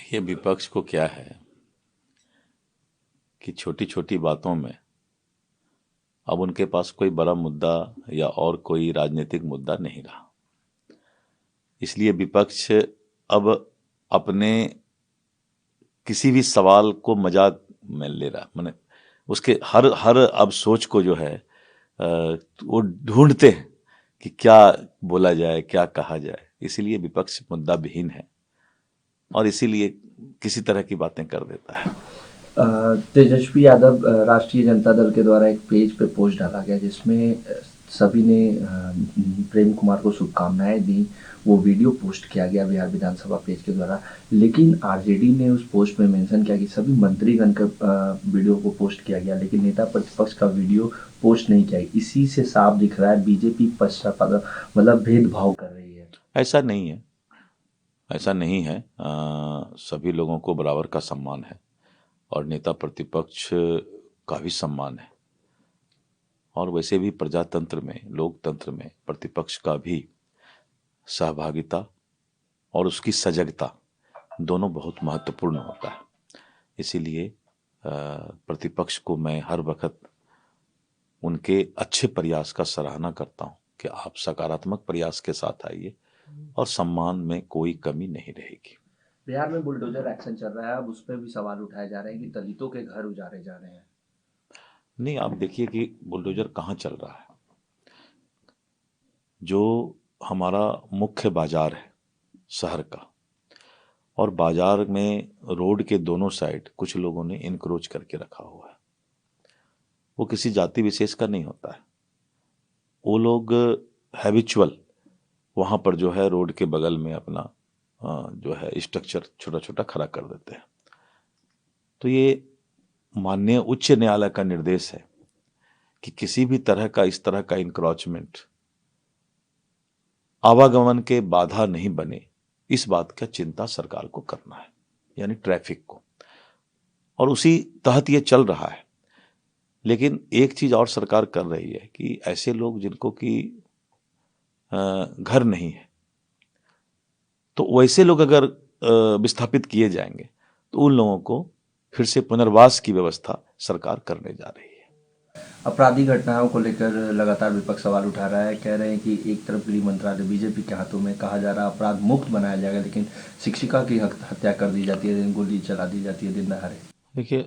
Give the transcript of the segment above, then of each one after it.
देखिए, विपक्ष को क्या है कि छोटी छोटी बातों में अब उनके पास कोई बड़ा मुद्दा या और कोई राजनीतिक मुद्दा नहीं रहा। इसलिए विपक्ष अब अपने किसी भी सवाल को मजाक में ले रहा, माने उसके हर हर अब सोच को जो है वो ढूंढते हैं कि क्या बोला जाए, क्या कहा जाए। इसीलिए विपक्ष मुद्दा विहीन है और इसीलिए किसी तरह की बातें कर देता है। तेजस्वी यादव राष्ट्रीय जनता दल के द्वारा एक पेज पे पोस्ट डाला गया जिसमें सभी ने प्रेम कुमार को शुभकामनाएं दी। वो वीडियो पोस्ट किया गया बिहार विधानसभा पेज के द्वारा, लेकिन आरजेडी ने उस पोस्ट में मेंशन किया कि सभी मंत्रीगण का वीडियो को पोस्ट किया गया, लेकिन नेता प्रतिपक्ष का वीडियो पोस्ट नहीं किया। इसी से साफ दिख रहा है बीजेपी पश्चात मतलब भेदभाव कर रही है। ऐसा नहीं है, ऐसा नहीं है। सभी लोगों को बराबर का सम्मान है और नेता प्रतिपक्ष का भी सम्मान है। और वैसे भी प्रजातंत्र में, लोकतंत्र में प्रतिपक्ष का भी सहभागिता और उसकी सजगता दोनों बहुत महत्वपूर्ण होता है। इसीलिए प्रतिपक्ष को मैं हर वक्त उनके अच्छे प्रयास का सराहना करता हूं कि आप सकारात्मक प्रयास के साथ आइए और सम्मान में कोई कमी नहीं रहेगी। बिहार में बुलडोजर एक्शन चल रहा है, अब उस पर भी सवाल उठाए जा रहे हैं कि दलितों के घर उजाड़े जा रहे हैं। नहीं, आप देखिए कि बुलडोजर कहाँ चल रहा है। जो हमारा मुख्य बाजार है शहर का, और बाजार में रोड के दोनों साइड कुछ लोगों ने इनक्रोच करके रखा हुआ है। वो किसी जाति विशेष का नहीं होता है। वो लोग हैबिचुअल वहाँ पर जो है रोड के बगल में अपना जो है स्ट्रक्चर छोटा छोटा खड़ा कर देते हैं। तो ये माननीय उच्च न्यायालय का निर्देश है कि किसी भी तरह का इस तरह का इंक्रोचमेंट आवागमन के बाधा नहीं बने, इस बात का चिंता सरकार को करना है, यानी ट्रैफिक को, और उसी तहत ये चल रहा है। लेकिन एक चीज और सरकार कर रही है कि ऐसे लोग जिनको कि घर नहीं है, तो वैसे लोग अगर विस्थापित किए जाएंगे तो उन लोगों को फिर से पुनर्वास की व्यवस्था सरकार करने जा रही है। आपराधिक घटनाओं को लेकर लगातार विपक्ष सवाल उठा रहा है। कह रहे हैं कि एक तरफ गृह मंत्रालय बीजेपी के हाथों में, कहा जा रहा है अपराध मुक्त बनाया जाएगा, लेकिन शिक्षिका की हत्या कर दी जाती है, गोली चला दी जाती है दिन दहाड़े। देखिए,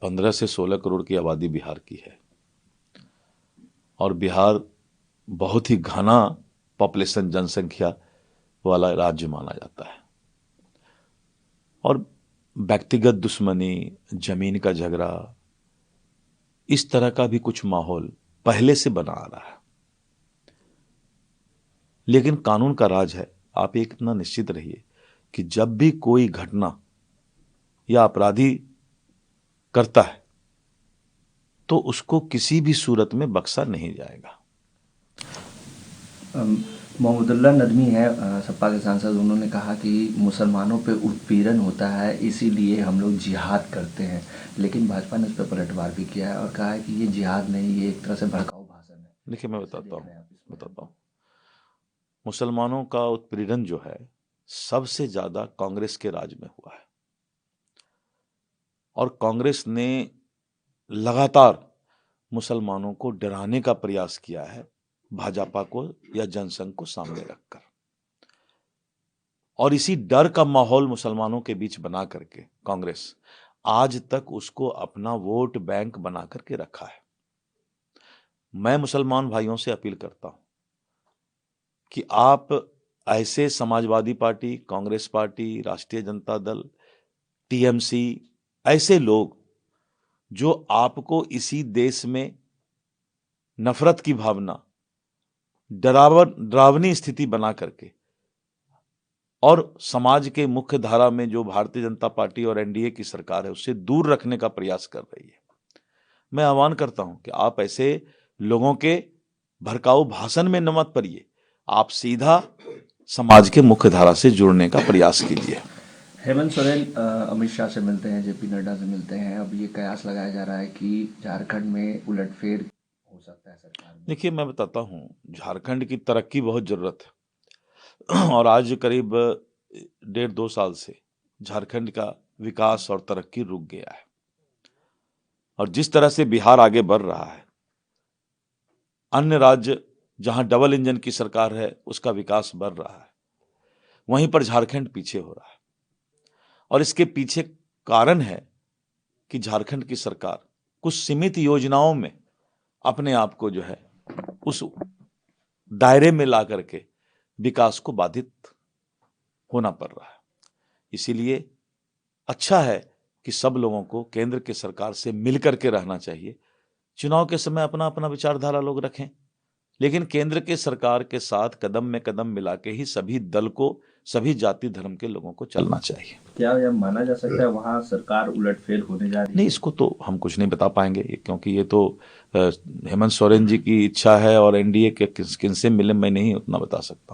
15 से 16 करोड़ की आबादी बिहार की है और बिहार बहुत ही घना पॉपुलेशन, जनसंख्या वाला राज्य माना जाता है। और व्यक्तिगत दुश्मनी, जमीन का झगड़ा, इस तरह का भी कुछ माहौल पहले से बना आ रहा है। लेकिन कानून का राज है। आप एक इतना निश्चित रहिए कि जब भी कोई घटना या अपराधी करता है तो उसको किसी भी सूरत में बख्शा नहीं जाएगा। मोहम्मदुल्लाह नदवी है सपा के सांसद, उन्होंने कहा कि मुसलमानों पे उत्पीड़न होता है इसीलिए हम लोग जिहाद करते हैं, लेकिन भाजपा ने उस पर पलटवार भी किया है और कहा है कि ये जिहाद नहीं, ये एक तरह से भड़काऊ भाषण है। देखिए, मैं कैसे देख रहे हैं आप इस बयान बताता को? हूँ। मुसलमानों का उत्पीड़न जो है सबसे ज्यादा कांग्रेस के राज में हुआ है और कांग्रेस ने लगातार मुसलमानों को डराने का प्रयास किया है, भाजपा को या जनसंघ को सामने रखकर। और इसी डर का माहौल मुसलमानों के बीच बना करके कांग्रेस आज तक उसको अपना वोट बैंक बना करके रखा है। मैं मुसलमान भाइयों से अपील करता हूं कि आप ऐसे समाजवादी पार्टी, कांग्रेस पार्टी, राष्ट्रीय जनता दल, टीएमसी, ऐसे लोग जो आपको इसी देश में नफरत की भावना, डरावनी स्थिति बना करके और समाज के मुख्य धारा में जो भारतीय जनता पार्टी और एनडीए की सरकार है उससे दूर रखने का प्रयास कर रही है। मैं आह्वान करता हूं कि आप ऐसे लोगों के भड़काऊ भाषण में न मत पड़िए, आप सीधा समाज के मुख्य धारा से जुड़ने का प्रयास कीजिए। हेमंत सोरेन अमित शाह से मिलते हैं, जेपी नड्डा से मिलते हैं। अब ये कयास लगाया जा रहा है कि झारखंड में उलटफेर हो सकता है सरकार में। देखिए, मैं बताता हूं, झारखंड की तरक्की बहुत जरूरत है और आज करीब 1.5-2 साल से झारखंड का विकास और तरक्की रुक गया है। और जिस तरह से बिहार आगे बढ़ रहा है, अन्य राज्य जहां डबल इंजन की सरकार है उसका विकास बढ़ रहा है, वहीं पर झारखंड पीछे हो रहा है। और इसके पीछे कारण है कि झारखंड की सरकार कुछ सीमित योजनाओं में अपने आप को जो है उस दायरे में ला करके विकास को बाधित होना पड़ रहा है। इसीलिए अच्छा है कि सब लोगों को केंद्र की सरकार से मिलकर के रहना चाहिए। चुनाव के समय अपना अपना विचारधारा लोग रखें, लेकिन केंद्र के सरकार के साथ कदम में कदम मिला के ही सभी दल को, सभी जाति धर्म के लोगों को चलना चाहिए। क्या यह माना जा सकता है वहाँ सरकार उलटफेर होने जा रही है? नहीं, इसको तो हम कुछ नहीं बता पाएंगे, क्योंकि ये तो हेमंत सोरेन जी की इच्छा है और एनडीए के किनसे मिले मैं नहीं उतना बता सकता।